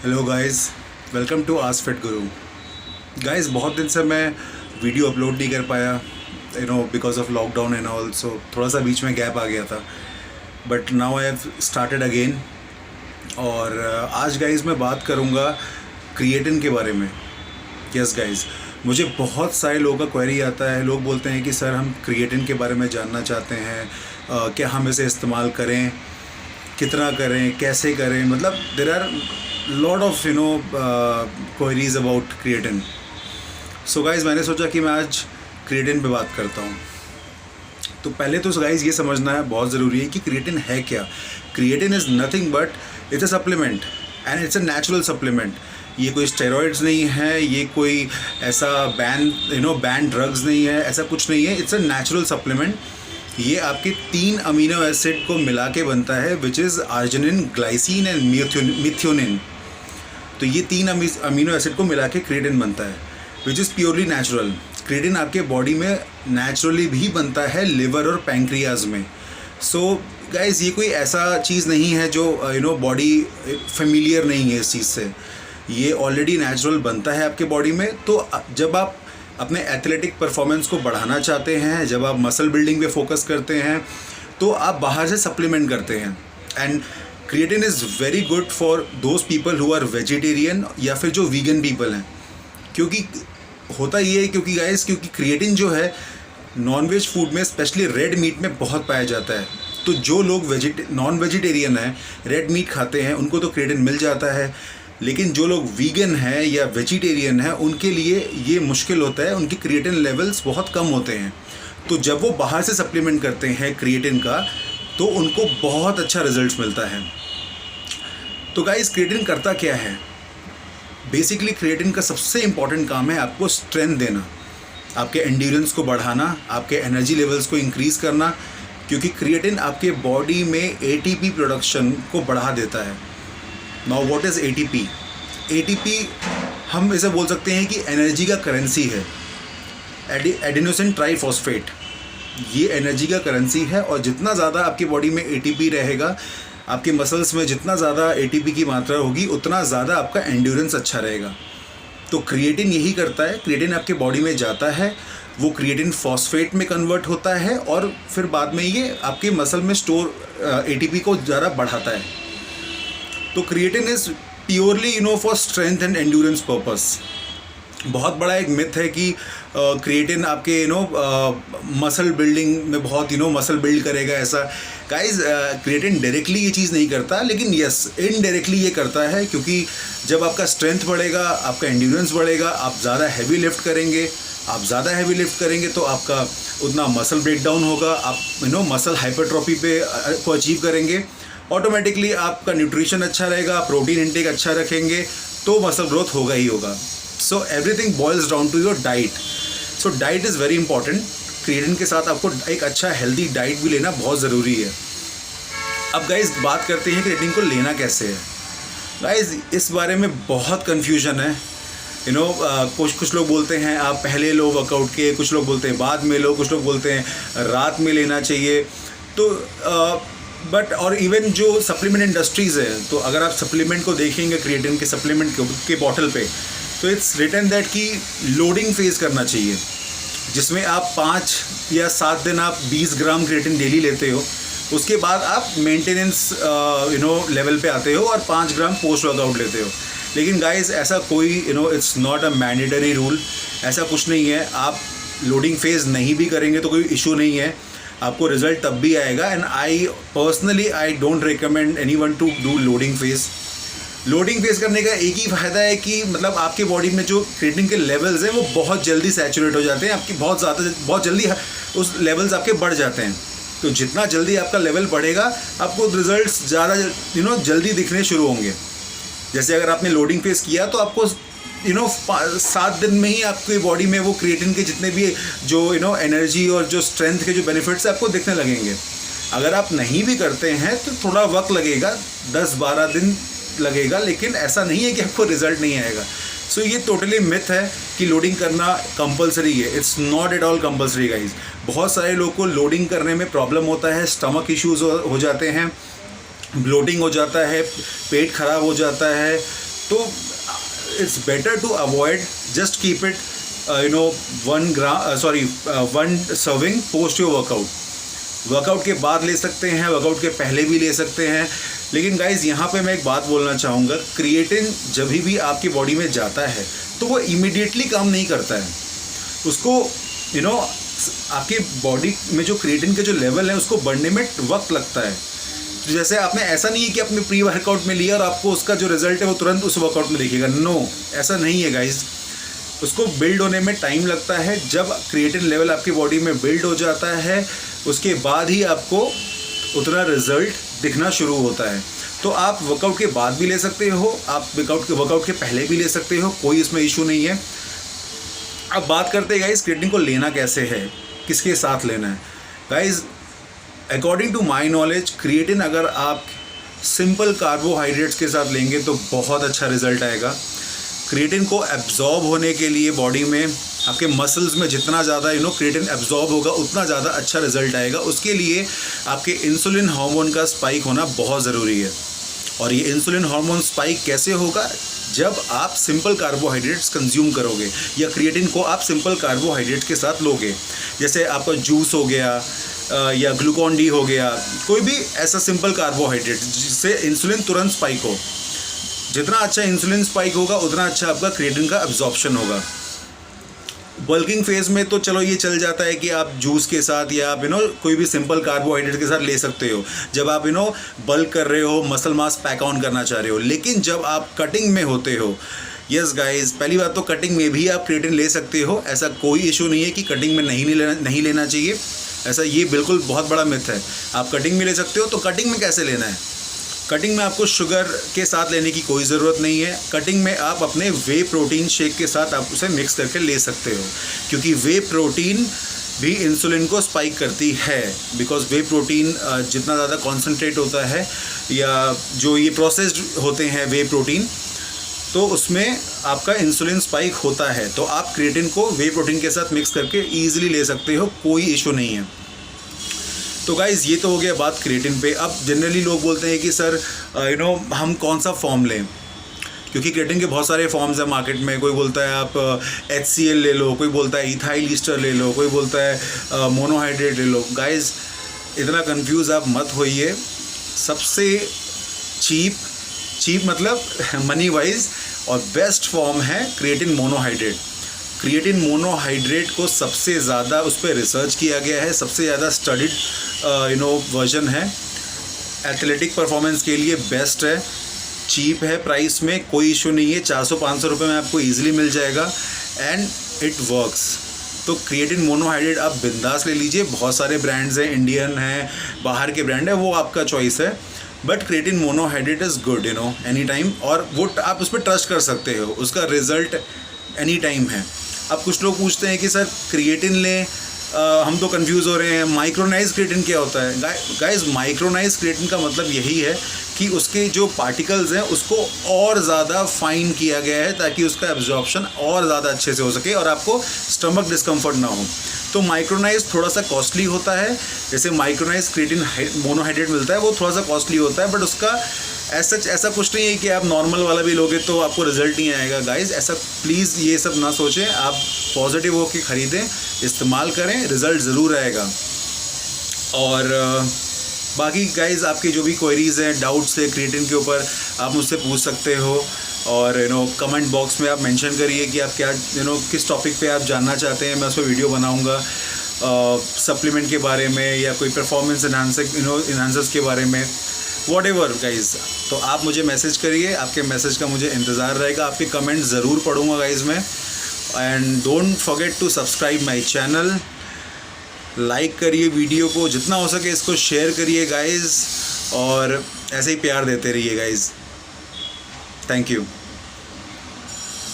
Hello guys, welcome to Ask Fit Guru. Guys, बहुत दिन से मैं वीडियो अपलोड नहीं कर पाया, because of lockdown and all. So थोड़ा सा बीच में गैप आ गया था, but now I have started again. और आज गाइस मैं बात करूँगा क्रिएटिन के बारे में। यस गाइस, मुझे बहुत सारे लोगों का क्वेरी आता है। लोग बोलते हैं कि सर, हम क्रिएटिन के बारे में जानना चाहते हैं, क्या हम इसे इस्तेमाल करें, कितना करें, कैसे करें। मतलब there are lot of queries about creatine. So guys, मैंने सोचा कि मैं आज क्रिएटिन पे बात करता हूँ। तो पहले तो गाइज ये समझना है, बहुत ज़रूरी है कि क्रिएटिन है क्या। Creatine is nothing but it's a supplement and it's a natural supplement. ये कोई स्टेरॉइड्स नहीं है, ये कोई ऐसा बैन ड्रग्स नहीं है, ऐसा कुछ नहीं है। It's a natural supplement. ये आपके 3 अमीनो एसिड को मिला के बनता है, which is arginine, glycine and methionine. तो ये 3 अमीनो एसिड को मिला के क्रिएटिन बनता है, which is purely natural. Creatine आपके बॉडी में नेचुरली भी बनता है, लिवर और पैंक्रियाज में। सो गाइज, ये कोई ऐसा चीज़ नहीं है जो बॉडी फेमिलियर नहीं है इस चीज़ से। ये ऑलरेडी नेचुरल बनता है आपके बॉडी में। तो जब आप अपने एथलेटिक परफॉर्मेंस को बढ़ाना चाहते हैं, जब आप मसल बिल्डिंग पे फोकस करते हैं, तो आप बाहर से सप्लीमेंट करते हैं। And creatine is very good for those people who are vegetarian या फिर जो वीगन पीपल हैं। क्योंकि होता ये है, क्योंकि क्रिएटिन जो है नॉन वेज फूड में, स्पेशली रेड मीट में बहुत पाया जाता है। तो जो लोग नॉन वेजिटेरियन हैं, रेड मीट खाते हैं, उनको तो क्रिएटिन मिल जाता है। लेकिन जो लोग वीगन हैं या वेजिटेरियन हैं, उनके लिए ये मुश्किल होता है, उनकी क्रिएटिन लेवल्स बहुत कम होते हैं। तो जब वो बाहर से सप्लीमेंट करते हैं क्रिएटिन का, तो उनको बहुत अच्छा रिजल्ट मिलता है। तो गाइस, क्रिएटिन करता क्या है? बेसिकली क्रिएटिन का सबसे इम्पॉर्टेंट काम है आपको स्ट्रेंथ देना, आपके एंड्योरेंस को बढ़ाना, आपके एनर्जी लेवल्स को इंक्रीज़ करना। क्योंकि क्रिएटिन आपके बॉडी में एटीपी प्रोडक्शन को बढ़ा देता है। Now what is ATP? ATP हम इसे बोल सकते हैं कि एनर्जी का करेंसी है। एडिनोसिन ट्राइफॉस्फेट, ये एनर्जी का करेंसी है। और जितना ज़्यादा आपकी बॉडी में एटीपी रहेगा, आपके मसल्स में जितना ज़्यादा एटीपी की मात्रा होगी, उतना ज़्यादा आपका एंड्योरेंस अच्छा रहेगा। तो क्रिएटिन यही करता है। क्रिएटिन आपके बॉडी में जाता है, वो क्रिएटिन फॉस्फेट में कन्वर्ट होता है और फिर बाद में ये आपके मसल में स्टोर एटीपी को ज़्यादा बढ़ाता है। तो creatine is purely for strength and endurance purpose. बहुत बड़ा एक मिथ है कि क्रिएटिन आपके मसल बिल्डिंग में बहुत मसल बिल्ड करेगा। ऐसा गाइज, क्रिएटिन डायरेक्टली ये चीज़ नहीं करता, लेकिन यस, इनडायरेक्टली ये करता है। क्योंकि जब आपका स्ट्रेंथ बढ़ेगा, आपका एंड्योरेंस बढ़ेगा, आप ज़्यादा हैवी लिफ्ट करेंगे। आप ज़्यादा हैवी लिफ्ट करेंगे तो आपका उतना मसल ब्रेकडाउन होगा, आप मसल हाइपरट्रॉफी को अचीव करेंगे। ऑटोमेटिकली आपका न्यूट्रिशन अच्छा रहेगा, प्रोटीन इंटेक अच्छा रखेंगे, तो मसल ग्रोथ होगा ही होगा। So everything boils down to your diet. So diet is very important. Creatine के साथ आपको एक अच्छा हेल्दी डाइट भी लेना बहुत ज़रूरी है। अब गाइज, बात करते हैं क्रिएटिन को लेना कैसे है। गाइज, इस बारे में बहुत कन्फ्यूजन है। कुछ लोग बोलते हैं आप पहले लो वर्कआउट के, कुछ लोग बोलते हैं बाद में लो, कुछ लोग बोलते हैं रात में लेना चाहिए। तो बट और इवन जो सप्लीमेंट इंडस्ट्रीज़ है, तो अगर आप सप्लीमेंट को देखेंगे, क्रिएटिन के सप्लीमेंट के बॉटल पे, तो इट्स रिटन दैट कि लोडिंग फेज करना चाहिए, जिसमें आप 5 या 7 दिन आप 20 ग्राम क्रिएटिन डेली लेते हो। उसके बाद आप मेंटेनेंस लेवल पे आते हो और 5 ग्राम पोस्ट वर्कआउट लेते हो। लेकिन गाइस, ऐसा कोई it's not a mandatory rule, ऐसा कुछ नहीं है। आप लोडिंग फेज नहीं भी करेंगे तो कोई इशू नहीं है, आपको रिजल्ट तब भी आएगा। And I don't recommend anyone to do loading phase. Loading phase करने का एक ही फ़ायदा है कि मतलब आपके बॉडी में जो क्रिएटिन के लेवल्स हैं वो बहुत जल्दी सैचुरेट हो जाते हैं, आपकी बहुत जल्दी उस लेवल्स आपके बढ़ जाते हैं। तो जितना जल्दी आपका लेवल बढ़ेगा, आपको रिजल्ट्स ज़्यादा जल्दी दिखने शुरू होंगे। जैसे अगर आपने लोडिंग फेज किया तो आपको 7 दिन में ही आपकी बॉडी में वो क्रिएटिन के जितने भी जो एनर्जी और जो स्ट्रेंथ के जो बेनिफिट्स आपको दिखने लगेंगे। अगर आप नहीं भी करते हैं तो थोड़ा वक्त लगेगा, 10-12 दिन लगेगा, लेकिन ऐसा नहीं है कि आपको रिजल्ट नहीं आएगा। सो ये टोटली मिथ है कि लोडिंग करना कंपलसरी है। It's not at all compulsory guys. बहुत सारे लोग को लोडिंग करने में प्रॉब्लम होता है, स्टमक इश्यूज़ हो जाते हैं, ब्लोटिंग हो जाता है, पेट खराब हो जाता है, तो it's better to avoid, just keep it 1 serving post your workout. Workout के बाद ले सकते हैं, वर्कआउट के पहले भी ले सकते हैं। लेकिन गाइज यहाँ पे मैं एक बात बोलना चाहूँगा, क्रिएटिन जब भी आपकी बॉडी में जाता है तो वो इमीडिएटली काम नहीं करता है। उसको आपकी बॉडी में जो क्रिएटिन के जो लेवल है उसको बढ़ने में वक्त लगता है। तो जैसे आपने, ऐसा नहीं है कि आपने प्री वर्कआउट में लिया और आपको उसका जो रिजल्ट है वो तुरंत उस वर्कआउट में दिखेगा। नो, ऐसा नहीं है गाइज। उसको बिल्ड होने में टाइम लगता है। जब क्रिएटिन लेवल आपकी बॉडी में बिल्ड हो जाता है उसके बाद ही आपको उतना रिजल्ट दिखना शुरू होता है। तो आप वर्कआउट के बाद भी ले सकते हो, आप वर्कआउट के पहले भी ले सकते हो, कोई इसमें इशू नहीं है। अब बात करते हैं गाइज क्रिएटिन को लेना कैसे है, किसके साथ लेना है। Guys according to my knowledge, creatine अगर आप सिंपल कार्बोहाइड्रेट्स के साथ लेंगे तो बहुत अच्छा रिजल्ट आएगा। क्रिएटिन को एब्जॉर्ब होने के लिए बॉडी में आपके मसल्स में जितना ज़्यादा क्रिएटिन एब्जॉर्ब होगा उतना ज़्यादा अच्छा रिजल्ट आएगा। उसके लिए आपके इंसुलिन हार्मोन का स्पाइक होना बहुत ज़रूरी है। और ये इंसुलिन हार्मोन स्पाइक कैसे होगा? जब आप सिंपल कार्बोहाइड्रेट्स कंज्यूम करोगे या क्रिएटिन को आप सिंपल कार्बोहाइड्रेट के साथ लोगे, जैसे आपका जूस हो गया या ग्लूकॉन डी हो गया, कोई भी ऐसा सिंपल कार्बोहाइड्रेट जिससे इंसुलिन तुरंत स्पाइक हो। जितना अच्छा इंसुलिन स्पाइक होगा उतना अच्छा आपका क्रिएटिन का एब्जॉर्प्शन होगा। बल्किंग फेज में तो चलो ये चल जाता है कि आप जूस के साथ या आप कोई भी सिंपल कार्बोहाइड्रेट के साथ ले सकते हो जब आप बल्क कर रहे हो, मसल मास पैक ऑन करना चाह रहे हो। लेकिन जब आप कटिंग में होते हो, यस गाइज, पहली बात तो कटिंग में भी आप क्रिएटिन ले सकते हो। ऐसा कोई इशू नहीं है कि कटिंग में नहीं लेना चाहिए। ऐसा ये बिल्कुल बहुत बड़ा मिथ है। आप कटिंग में ले सकते हो। तो कटिंग में कैसे लेना है? कटिंग में आपको शुगर के साथ लेने की कोई ज़रूरत नहीं है। कटिंग में आप अपने वे प्रोटीन शेक के साथ आप उसे मिक्स करके ले सकते हो, क्योंकि वे प्रोटीन भी इंसुलिन को स्पाइक करती है। बिकॉज वे प्रोटीन जितना ज़्यादा कॉन्सेंट्रेट होता है या जो ये प्रोसेस्ड होते हैं वे प्रोटीन, तो उसमें आपका इंसुलिन स्पाइक होता है। तो आप क्रिएटिन को वे प्रोटीन के साथ मिक्स करके ईजिली ले सकते हो, कोई इशू नहीं है। तो गाइज़ ये तो हो गया बात क्रिएटिन पे। अब जनरली लोग बोलते हैं कि सर हम कौन सा फॉर्म लें, क्योंकि क्रिएटिन के बहुत सारे फॉर्म्स हैं मार्केट में। कोई बोलता है आप HCl ले लो, कोई बोलता है इथाइल ईस्टर ले लो, कोई बोलता है मोनोहाइड्रेट ले लो। गाइज़ इतना कंफ्यूज आप मत होइए। सबसे चीप मतलब मनी वाइज और बेस्ट फॉर्म है क्रिएटिन मोनोहाइड्रेट। क्रिएटिन मोनोहाइड्रेट को सबसे ज़्यादा उस पर रिसर्च किया गया है, सबसे ज़्यादा स्टडीड वर्जन है। एथलेटिक परफॉर्मेंस के लिए बेस्ट है, चीप है, प्राइस में कोई इशू नहीं है। 400-500 रुपये में आपको ईजिली मिल जाएगा एंड इट वर्क्स। तो क्रिएटिन मोनोहाइड्रेट आप बिंदास ले लीजिए। बहुत सारे ब्रांड्स हैं, इंडियन हैं, बाहर के ब्रांड है, वो आपका चॉइस है। But creatine monohydrate is good any time, और वो आप उस पर ट्रस्ट कर सकते हो, उसका रिज़ल्ट एनी टाइम है। अब कुछ लोग पूछते हैं कि सर क्रिएटिन लें, हम तो कंफ्यूज हो रहे हैं, माइक्रोनाइज क्रिएटिन क्या होता है? गाइस माइक्रोनाइज क्रिएटिन का मतलब यही है कि उसके जो पार्टिकल्स हैं उसको और ज़्यादा फाइन किया गया है ताकि उसका एब्जॉर्प्शन और ज़्यादा अच्छे से हो सके और आपको स्टमक डिस्कम्फर्ट ना हो। तो माइक्रोनाइज थोड़ा सा कॉस्टली होता है। जैसे माइक्रोनाइज क्रिएटिन मोनोहाइड्रेट मिलता है वो थोड़ा सा कॉस्टली होता है, बट उसका ऐसा कुछ नहीं है कि आप नॉर्मल वाला भी लोगे तो आपको रिजल्ट नहीं आएगा। गाइज ऐसा प्लीज़ ये सब ना सोचें, आप पॉजिटिव होकर ख़रीदें, इस्तेमाल करें, रिज़ल्ट ज़रूर आएगा। और बाकी गाइज आपकी जो भी क्वेरीज़ हैं, डाउट्स है क्रिएटिन के ऊपर, आप मुझसे पूछ सकते हो। और कमेंट बॉक्स में आप मेंशन करिए कि आप क्या किस टॉपिक पे आप जानना चाहते हैं, मैं उस पर वीडियो बनाऊँगा। सप्लीमेंट के बारे में या कोई परफॉर्मेंस इन्हांसर्स के बारे में, व्हाटएवर गाइज। तो आप मुझे मैसेज करिए, आपके मैसेज का मुझे इंतज़ार रहेगा। आपके कमेंट ज़रूर पढ़ूँगा गाइज मैं। And don't forget to subscribe my channel, like करिए वीडियो को, जितना हो सके इसको शेयर करिए गाइज, और ऐसे ही प्यार देते रहिए गाइज। Thank you.